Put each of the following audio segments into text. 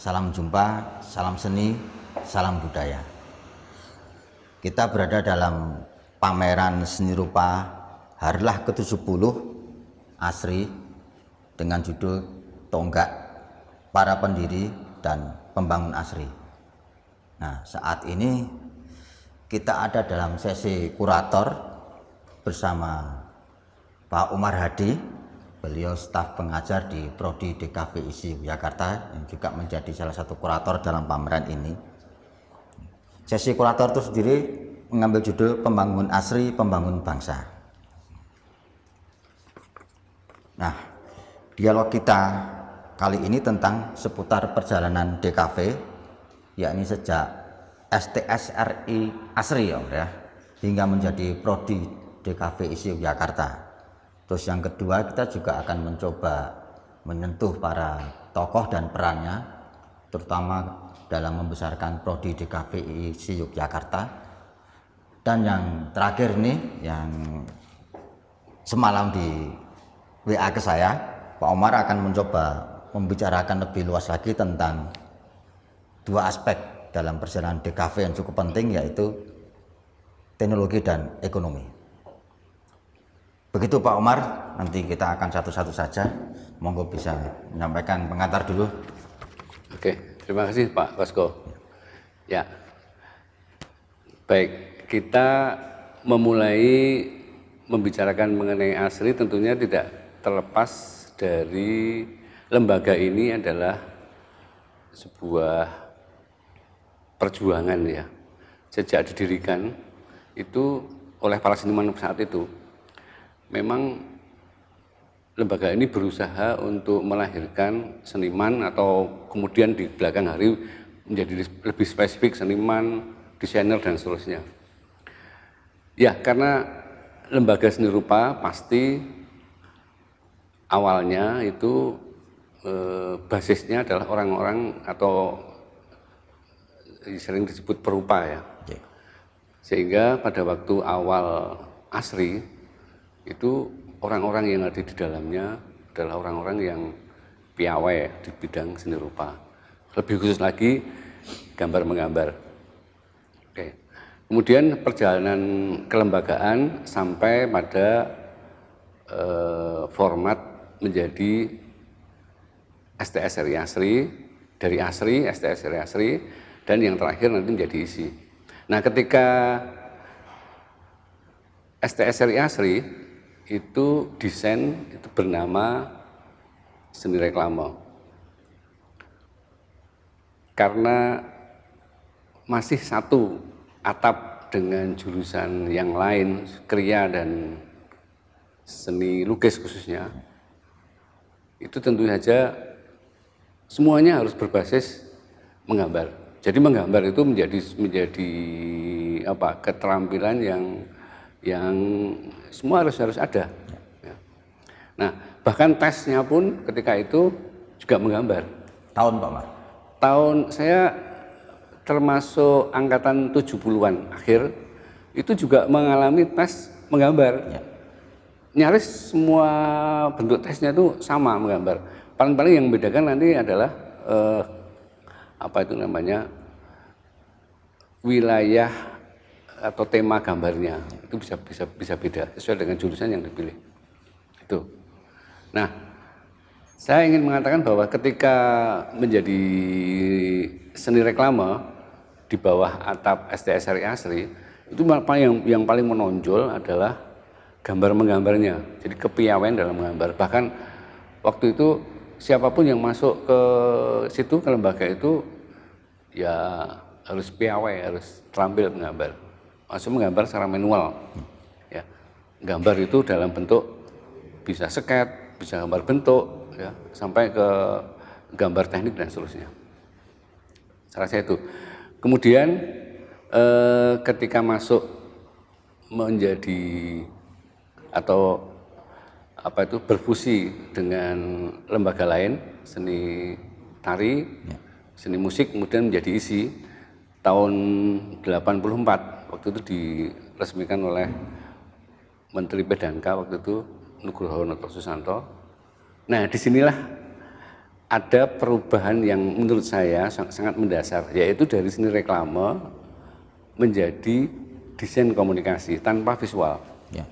Salam jumpa, salam seni, salam budaya. Kita berada dalam pameran seni rupa Harlah ke-70 ASRI dengan judul Tonggak Para Pendiri dan Pembangun ASRI. Nah, saat ini kita ada dalam sesi kurator bersama Pak Umar Hadi. Beliau staf pengajar di Prodi DKV ISI Jakarta yang juga menjadi salah satu kurator dalam pameran ini. Sesi kurator itu sendiri mengambil judul Pembangun ASRI, Pembangun Bangsa. Nah, dialog kita kali ini tentang seputar perjalanan DKV, yakni sejak STSRI ASRI ya, hingga menjadi Prodi DKV ISI Jakarta. Terus yang kedua, kita juga akan mencoba menyentuh para tokoh dan perannya, terutama dalam membesarkan Prodi DKV ISI Yogyakarta. Dan yang terakhir nih, yang semalam di WA ke saya, Pak Omar akan mencoba membicarakan lebih luas lagi tentang dua aspek dalam perjalanan DKV yang cukup penting, yaitu teknologi dan ekonomi. Begitu Pak Omar, nanti kita akan satu-satu saja. Monggo bisa menyampaikan pengantar dulu. Oke, terima kasih Pak Kosko. Ya, baik, kita memulai membicarakan mengenai ASRI tentunya tidak terlepas dari lembaga ini adalah sebuah perjuangan ya. Sejak didirikan itu oleh para seniman saat itu, memang lembaga ini berusaha untuk melahirkan seniman atau kemudian di belakang hari menjadi lebih spesifik seniman, desainer dan seterusnya. Ya, karena lembaga seni rupa pasti awalnya itu basisnya adalah orang-orang atau sering disebut perupa ya. Sehingga pada waktu awal ASRI itu orang-orang yang ada di dalamnya adalah orang-orang yang piawai di bidang seni rupa. Lebih khusus lagi gambar menggambar. Oke. Kemudian perjalanan kelembagaan sampai pada format menjadi STSRI ASRI, dari ASRI, STSRI ASRI, dan yang terakhir nanti menjadi ISI. Nah, ketika STSRI ASRI itu desain itu bernama seni reklame, karena masih satu atap dengan jurusan yang lain, kriya dan seni lukis khususnya, itu tentu saja semuanya harus berbasis menggambar. Jadi menggambar itu menjadi apa, keterampilan yang semua harus ada. Nah, bahkan tesnya pun ketika itu juga menggambar. Tahun Pak Omar? Tahun saya termasuk angkatan 70-an akhir, itu juga mengalami tes menggambar. Ya. Nyaris semua bentuk tesnya itu sama menggambar. Paling-paling yang membedakan nanti adalah apa itu namanya, wilayah atau tema gambarnya itu bisa beda sesuai dengan jurusan yang dipilih. Itu. Nah, saya ingin mengatakan bahwa ketika menjadi seni reklame di bawah atap STSRI ASRI, itu yang paling menonjol adalah gambar menggambarnya. Jadi kepiawaian dalam menggambar. Bahkan waktu itu siapapun yang masuk ke situ, ke lembaga itu, ya harus piawai, harus terampil menggambar. Masuk menggambar secara manual, ya. Gambar itu dalam bentuk bisa sket, bisa gambar bentuk, ya, sampai ke gambar teknik dan seterusnya. Saya rasa itu. Kemudian ketika masuk menjadi atau apa itu berfusi dengan lembaga lain, seni tari, seni musik, kemudian menjadi ISI tahun 84. Waktu itu diresmikan oleh Menteri PDANKA waktu itu, Nugroho Noto Susanto. Nah, disinilah ada perubahan yang menurut saya sangat mendasar, yaitu dari seni reklame menjadi desain komunikasi tanpa visual. Ya.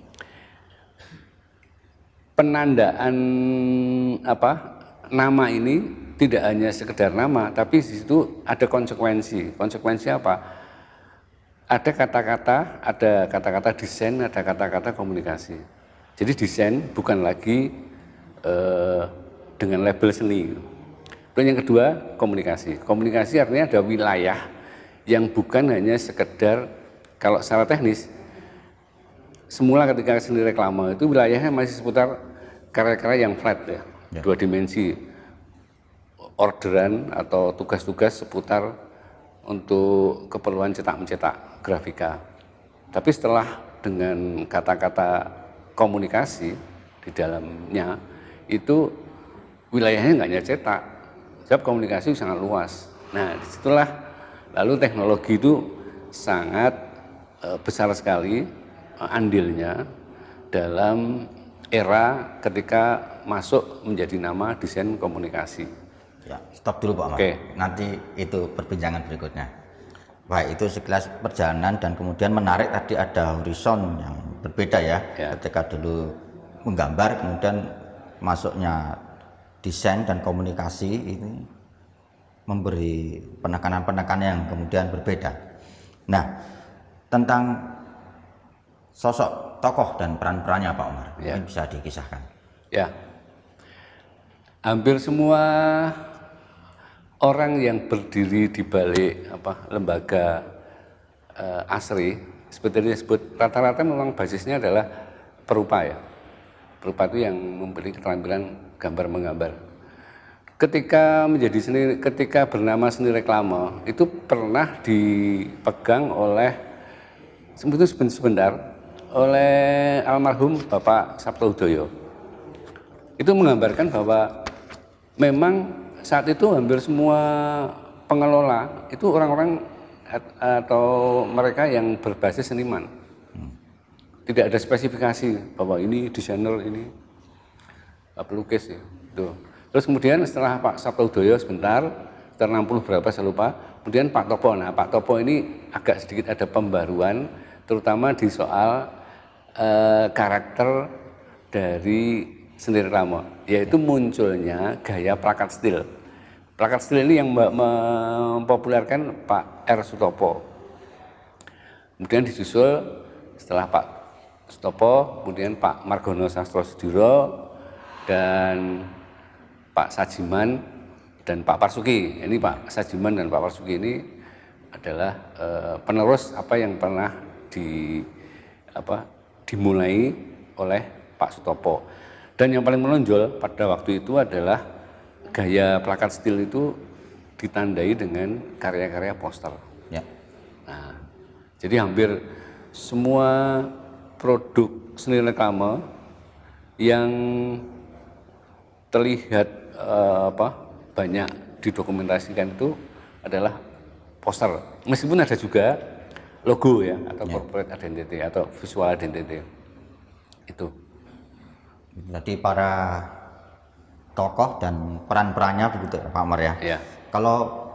Penandaan nama ini tidak hanya sekedar nama, tapi di situ ada konsekuensi. Konsekuensi apa? Ada kata-kata desain, ada kata-kata komunikasi. Jadi desain bukan lagi dengan label seni. Dan yang kedua, komunikasi. Komunikasi artinya ada wilayah yang bukan hanya sekedar, kalau secara teknis, semula ketika seni reklame itu wilayahnya masih seputar karya-karya yang flat ya, 2 dimensi, orderan atau tugas-tugas seputar untuk keperluan cetak-mencetak grafika. Tapi setelah dengan kata-kata komunikasi di dalamnya, itu wilayahnya nggak hanya cetak, sebab komunikasi sangat luas. Nah, disitulah lalu teknologi itu sangat besar sekali andilnya dalam era ketika masuk menjadi nama desain komunikasi. Ya, stop dulu Pak Omar. Oke. Nanti itu perbincangan berikutnya. Baik, itu sekilas perjalanan dan kemudian menarik tadi ada horizon yang berbeda ya. Ketika dulu menggambar, kemudian masuknya desain dan komunikasi ini memberi penekanan-penekanan yang kemudian berbeda. Nah, tentang sosok tokoh dan peran-perannya Pak Omar, ini bisa dikisahkan. Ya, hampir semua orang yang berdiri di balik lembaga ASRI, seperti disebut, rata-rata memang basisnya adalah perupa ya. Perupa itu yang memberi keterampilan gambar menggambar. Ketika bernama seni reklame itu pernah dipegang oleh sebentar oleh almarhum Bapak Sabto Udoyo. Itu menggambarkan bahwa memang saat itu hampir semua pengelola itu orang-orang atau mereka yang berbasis seniman. Tidak ada spesifikasi bahwa ini desainer, ini pelukis ya. Tuh. Terus kemudian setelah Pak Sabto Udoyo sebentar 60 berapa saya lupa, kemudian Pak Topo. Nah, Pak Topo ini agak sedikit ada pembaruan, terutama di soal karakter dari seni reklame, yaitu munculnya gaya plakat stil. Plakat stil ini yang mempopulerkan Pak R. Sutopo. Kemudian disusul setelah Pak Sutopo, kemudian Pak Margono Sastro-Sudiro dan Pak Sajiman dan Pak Parsuki. Ini Pak Sajiman dan Pak Parsuki ini adalah penerus apa yang pernah dimulai oleh Pak Sutopo. Dan yang paling menonjol pada waktu itu adalah gaya plakat stil itu ditandai dengan karya-karya poster. Ya. Nah, jadi hampir semua produk seni reklame yang terlihat banyak didokumentasikan itu adalah poster. Meskipun ada juga logo ya, atau corporate identity atau visual identity. Itu. Jadi para tokoh dan peran-perannya begitu Pak Omar ya. Ya. Kalau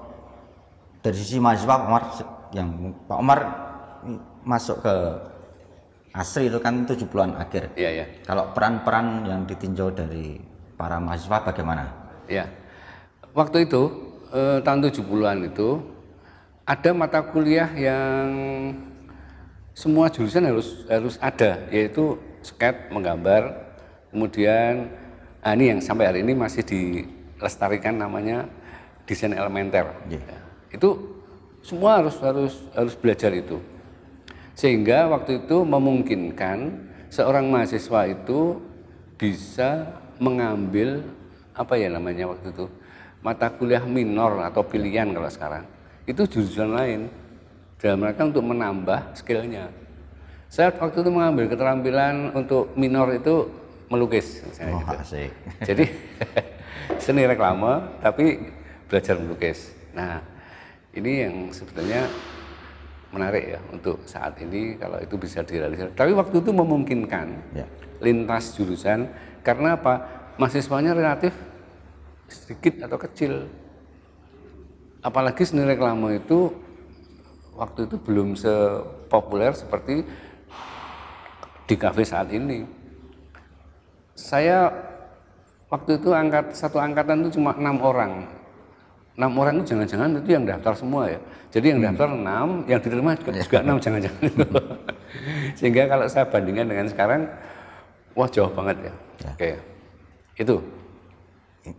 dari sisi mahasiswa Pak Omar, yang Pak Omar masuk ke ASRI itu kan 70-an akhir. Iya, ya. Kalau peran-peran yang ditinjau dari para mahasiswa bagaimana? Ya. Waktu itu tahun 70-an itu ada mata kuliah yang semua jurusan harus ada, yaitu skate, menggambar, kemudian ini yang sampai hari ini masih dilestarikan namanya desain elementer. Ya. Itu semua harus belajar itu. Sehingga waktu itu memungkinkan seorang mahasiswa itu bisa mengambil waktu itu mata kuliah minor atau pilihan kalau sekarang. Itu jurusan lain dalam rangka untuk menambah skillnya. Saya waktu itu mengambil keterampilan untuk minor itu melukis misalnya gitu. Asik. Jadi seni reklame tapi belajar melukis. Nah, ini yang sebetulnya menarik ya untuk saat ini kalau itu bisa direalisasi. Tapi waktu itu memungkinkan lintas jurusan karena apa? Mahasiswanya relatif sedikit atau kecil. Apalagi seni reklame itu waktu itu belum sepopuler seperti di kafe saat ini. Saya waktu itu satu angkatan itu cuma 6 orang. 6 orang itu jangan-jangan itu yang daftar semua ya. Jadi yang daftar 6, yang diterima juga 6 jangan-jangan. Sehingga kalau saya bandingkan dengan sekarang, wah jauh banget ya. Oke. Itu.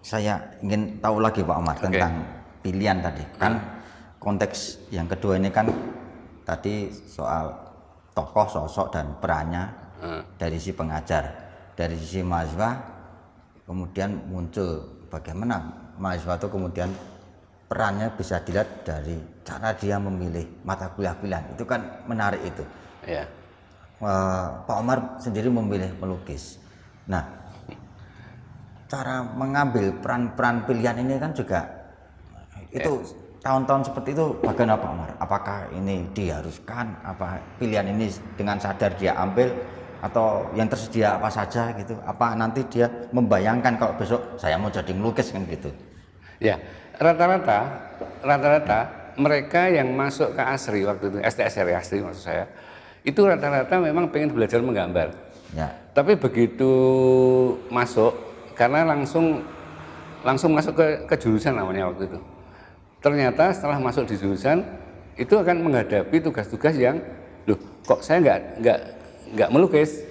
Saya ingin tahu lagi Pak Omar tentang pilihan tadi. Kan konteks yang kedua ini kan tadi soal tokoh, sosok dan perannya dari si pengajar, dari sisi mahasiswa, kemudian muncul bagaimana mahasiswa itu kemudian perannya bisa dilihat dari cara dia memilih mata kuliah pilihan. Itu kan menarik itu. Ya. Pak Omar sendiri memilih melukis. Nah, cara mengambil peran-peran pilihan ini kan juga itu tahun-tahun seperti itu bagaimana Pak Omar? Apakah ini diharuskan? Apa pilihan ini dengan sadar dia ambil atau yang tersedia apa saja gitu? Apa nanti dia membayangkan kalau besok saya mau jadi melukis kan gitu? Ya, rata-rata mereka yang masuk ke ASRI waktu itu, STSRI ASRI maksud saya, itu rata-rata memang pengen belajar menggambar. Ya. Tapi begitu masuk, karena langsung masuk ke jurusan namanya waktu itu. Ternyata setelah masuk di jurusan itu akan menghadapi tugas-tugas yang, loh kok saya nggak melukis?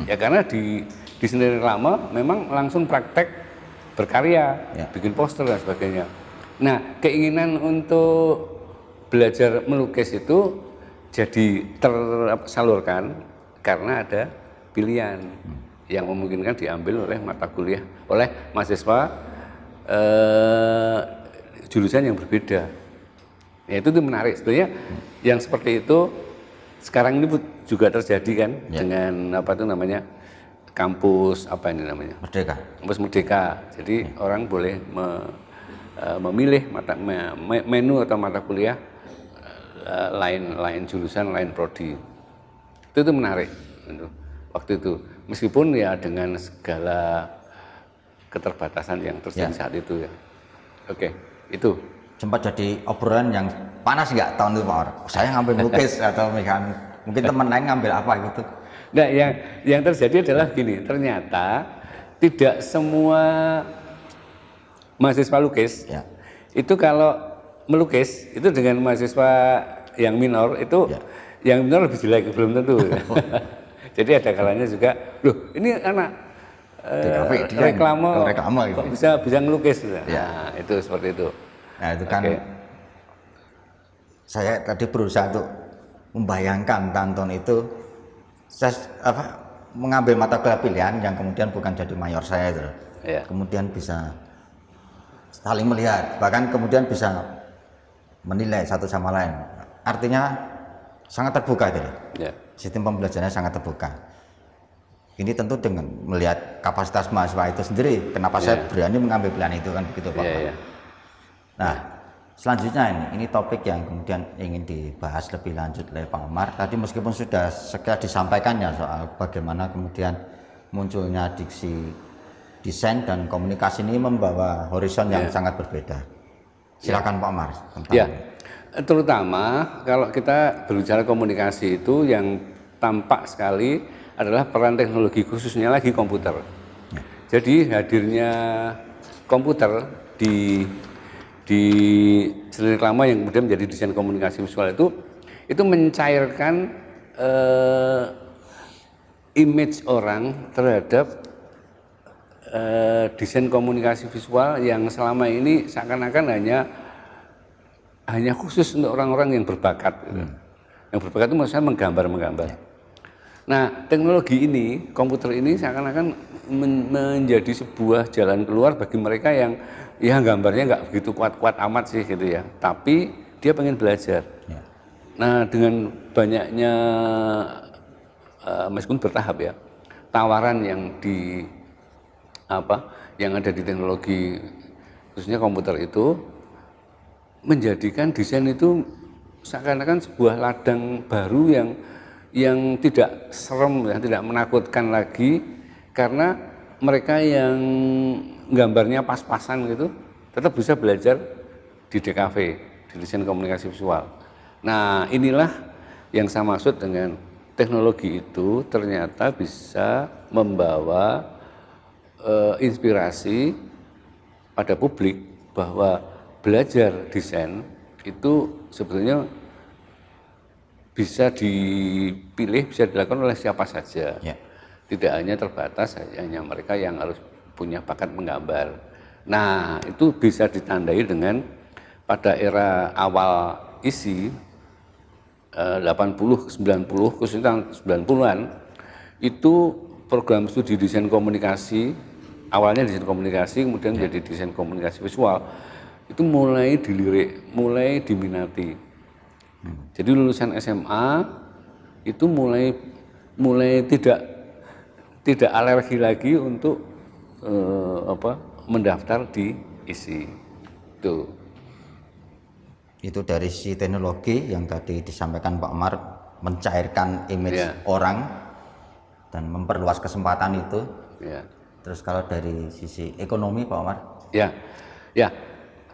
Ya karena di seni reklame memang langsung praktek berkarya, bikin poster dan sebagainya. Nah, keinginan untuk belajar melukis itu jadi tersalurkan karena ada pilihan yang memungkinkan diambil oleh mata kuliah oleh mahasiswa jurusan yang berbeda. Ya, itu tuh menarik sebenarnya. Yang seperti itu sekarang ini juga terjadi kan dengan apa itu namanya kampus apa ini namanya Merdeka. Kampus Merdeka. Jadi orang boleh memilih menu atau mata kuliah lain jurusan, lain prodi. Itu menarik waktu itu. Meskipun ya dengan segala keterbatasan yang terjadi saat itu ya. Oke, itu. Sempat jadi obrolan yang panas nggak tahun itu Pak Omar? Saya ngambil melukis atau mungkin teman lain ngambil apa gitu? Nah, yang terjadi adalah gini, ternyata tidak semua mahasiswa lukis itu kalau melukis itu dengan mahasiswa yang minor itu yang minor lebih jelek, belum tentu. Jadi ada kalanya juga, loh ini anak reklame kok gitu. bisa ngelukis. Nah, itu seperti itu. Nah, itu kan saya tadi berusaha untuk membayangkan tahun itu saya mengambil mata kuliah pilihan yang kemudian bukan jadi mayor saya itu. Kemudian bisa saling melihat, bahkan kemudian bisa menilai satu sama lain. Artinya sangat terbuka itu. Sistem pembelajarannya sangat terbuka. Ini tentu dengan melihat kapasitas mahasiswa itu sendiri, kenapa saya berani mengambil pilihan itu kan begitu Pak. Nah, selanjutnya ini topik yang kemudian ingin dibahas lebih lanjut oleh Pak Omar. Tadi meskipun sudah sekedar disampaikannya soal bagaimana kemudian munculnya diksi desain dan komunikasi ini membawa horizon yang sangat berbeda. Silakan Pak Omar. Terutama kalau kita berbicara komunikasi itu yang tampak sekali adalah peran teknologi, khususnya lagi komputer. Jadi hadirnya komputer di seni reklame yang kemudian menjadi desain komunikasi visual itu mencairkan image orang terhadap desain komunikasi visual yang selama ini seakan-akan hanya khusus untuk orang-orang yang berbakat. Yang berbakat itu maksudnya menggambar. Nah, teknologi ini, komputer ini seakan-akan menjadi sebuah jalan keluar bagi mereka yang gambarnya nggak begitu kuat-kuat amat sih gitu ya, tapi dia pengen belajar. Nah, dengan banyaknya meskipun bertahap ya, tawaran yang ada di teknologi khususnya komputer itu menjadikan desain itu seakan-akan sebuah ladang baru yang tidak serem, yang tidak menakutkan lagi, karena mereka yang gambarnya pas-pasan gitu, tetap bisa belajar di DKV, di desain komunikasi visual. Nah, inilah yang saya maksud dengan teknologi itu ternyata bisa membawa inspirasi pada publik bahwa belajar desain itu sebetulnya bisa dipilih, bisa dilakukan oleh siapa saja. Ya. Tidak hanya terbatas hanya mereka yang harus punya bakat menggambar. Nah, itu bisa ditandai dengan pada era awal ISI 80, 90, khususnya 90-an, itu program studi desain komunikasi, awalnya desain komunikasi, kemudian menjadi desain komunikasi visual, itu mulai dilirik, mulai diminati. Jadi lulusan SMA itu mulai tidak alergi lagi untuk mendaftar di ISI. Itu dari sisi teknologi yang tadi disampaikan Pak Omar, mencairkan image orang dan memperluas kesempatan itu. Ya. Terus kalau dari sisi ekonomi Pak Omar? Ya,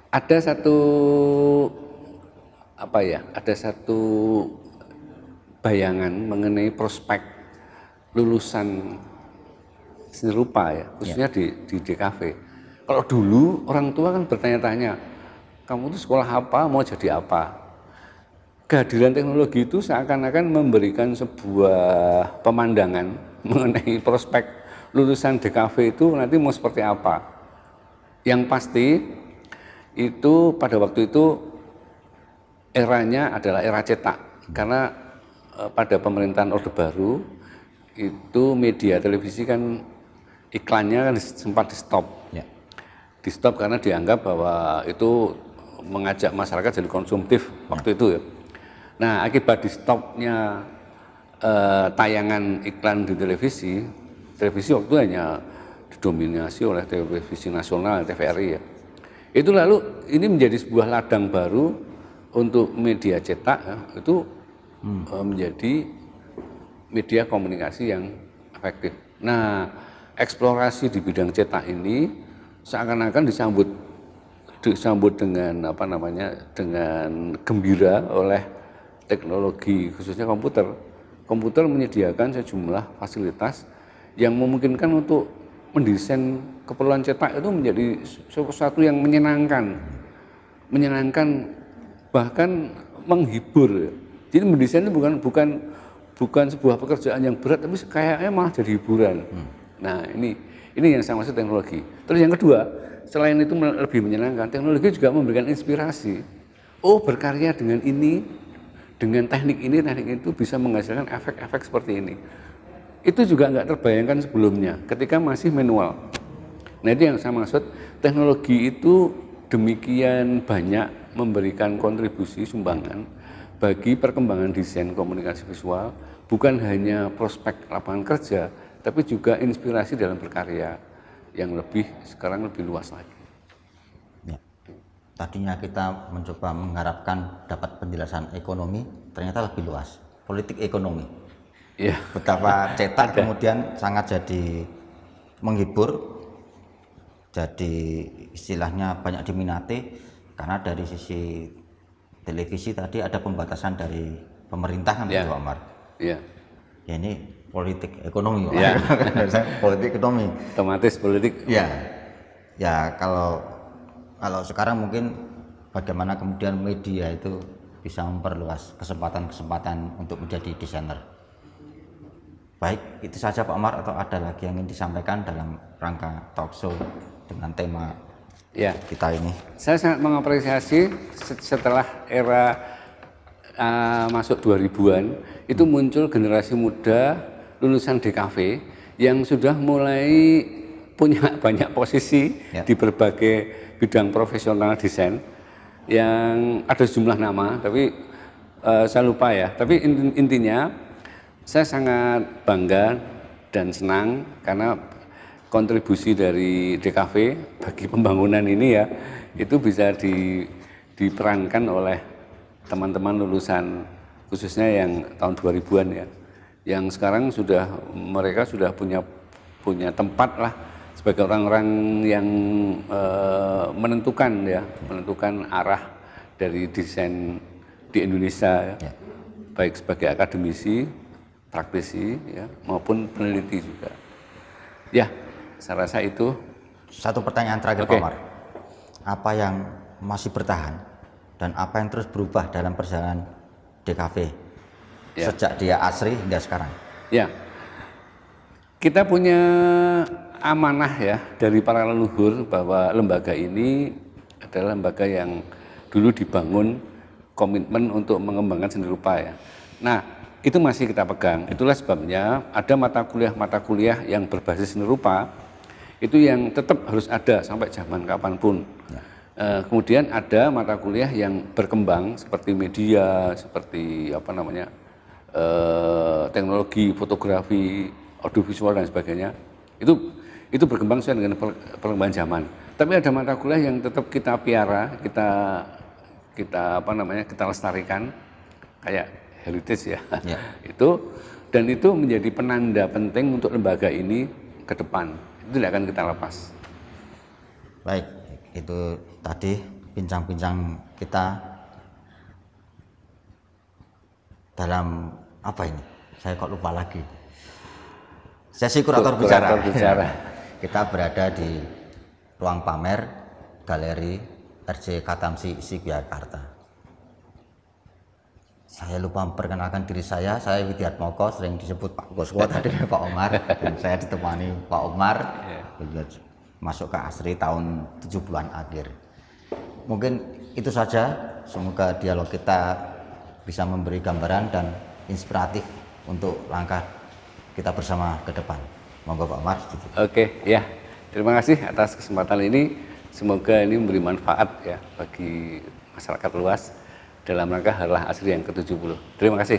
ada satu bayangan mengenai prospek lulusan seni rupa ya, khususnya di DKV. Kalau dulu orang tua kan bertanya-tanya, kamu tuh sekolah apa, mau jadi apa? Kehadiran teknologi itu seakan-akan memberikan sebuah pemandangan mengenai prospek lulusan DKV itu nanti mau seperti apa. Yang pasti itu pada waktu itu eranya adalah era cetak, karena pada pemerintahan Orde Baru itu media televisi kan iklannya kan sempat di stop. Di stop karena dianggap bahwa itu mengajak masyarakat jadi konsumtif waktu itu ya. Nah, akibat di stopnya tayangan iklan di televisi waktu itu hanya didominasi oleh televisi nasional, TVRI ya. Itu lalu ini menjadi sebuah ladang baru untuk media cetak ya, itu menjadi media komunikasi yang efektif. Nah, eksplorasi di bidang cetak ini seakan-akan disambut dengan dengan gembira oleh teknologi, khususnya komputer. Komputer menyediakan sejumlah fasilitas yang memungkinkan untuk mendesain keperluan cetak itu menjadi sesuatu yang menyenangkan, bahkan menghibur. Jadi mendesain itu bukan sebuah pekerjaan yang berat, tapi kayaknya malah jadi hiburan. Nah, ini yang saya maksud teknologi. Terus yang kedua, selain itu lebih menyenangkan, teknologi juga memberikan inspirasi. Oh, berkarya dengan ini, dengan teknik itu bisa menghasilkan efek-efek seperti ini. Itu juga nggak terbayangkan sebelumnya ketika masih manual. Nah, itu yang saya maksud, teknologi itu demikian banyak memberikan kontribusi sumbangan bagi perkembangan desain komunikasi visual, bukan hanya prospek lapangan kerja, tapi juga inspirasi dalam berkarya yang sekarang lebih luas lagi. Ya. Tadinya kita mencoba mengharapkan dapat penjelasan ekonomi, ternyata lebih luas, politik ekonomi. Ya. Betapa cetak kemudian sangat jadi menghibur, jadi istilahnya banyak diminati, karena dari sisi televisi tadi ada pembatasan dari pemerintah kan Pak Omar. Ya. Ya, ini politik ekonomi, ya. Politik ekonomi. Otomatis politik. Ya, ya kalau sekarang mungkin bagaimana kemudian media itu bisa memperluas kesempatan-kesempatan untuk menjadi desainer. Baik, itu saja Pak Omar, atau ada lagi yang ingin disampaikan dalam rangka talk show dengan tema kita ini? Saya sangat mengapresiasi setelah era masuk 2000-an itu muncul generasi muda lulusan DKV yang sudah mulai punya banyak posisi di berbagai bidang profesional desain, yang ada sejumlah nama, tapi saya lupa ya. Tapi intinya saya sangat bangga dan senang karena kontribusi dari DKV bagi pembangunan ini ya, itu bisa diperankan oleh teman-teman lulusan, khususnya yang tahun 2000-an ya, yang sekarang mereka sudah punya tempat lah sebagai orang-orang yang menentukan arah dari desain di Indonesia, ya. Baik sebagai akademisi, praktisi, ya, maupun peneliti juga. Ya, saya rasa itu. Satu pertanyaan terakhir, Pak Omar. Apa yang masih bertahan dan apa yang terus berubah dalam perjalanan DKV sejak dia asri hingga sekarang? Ya, kita punya amanah ya dari para leluhur bahwa lembaga ini adalah lembaga yang dulu dibangun komitmen untuk mengembangkan seni rupa ya. Nah, itu masih kita pegang. Itulah sebabnya ada mata kuliah yang berbasis seni rupa itu yang tetap harus ada sampai zaman kapanpun. Ya. Kemudian ada mata kuliah yang berkembang seperti media, seperti teknologi, fotografi, audiovisual dan sebagainya. Itu berkembang sesuai dengan perkembangan zaman. Tapi ada mata kuliah yang tetap kita piara, kita lestarikan kayak heritage ya. Dan itu menjadi penanda penting untuk lembaga ini ke depan. Itu tidak akan kita lepas. Baik, itu tadi bincang-bincang kita dalam apa ini? Saya kok lupa lagi. Sesi kurator bicara. Kita berada di ruang pamer Galeri RJ Katamsi Yogyakarta. Saya lupa memperkenalkan diri saya Widiatmoko, sering disebut Pak Goswo tadi Pak Omar, dan saya ditemani Pak Omar, masuk ke ASRI tahun 70-an akhir. Mungkin itu saja, semoga dialog kita bisa memberi gambaran dan inspiratif untuk langkah kita bersama ke depan. Monggo Pak Omar. Oke, ya. Terima kasih atas kesempatan ini. Semoga ini memberi manfaat ya bagi masyarakat luas dalam rangka Harlah ASRI yang ke-70. Terima kasih.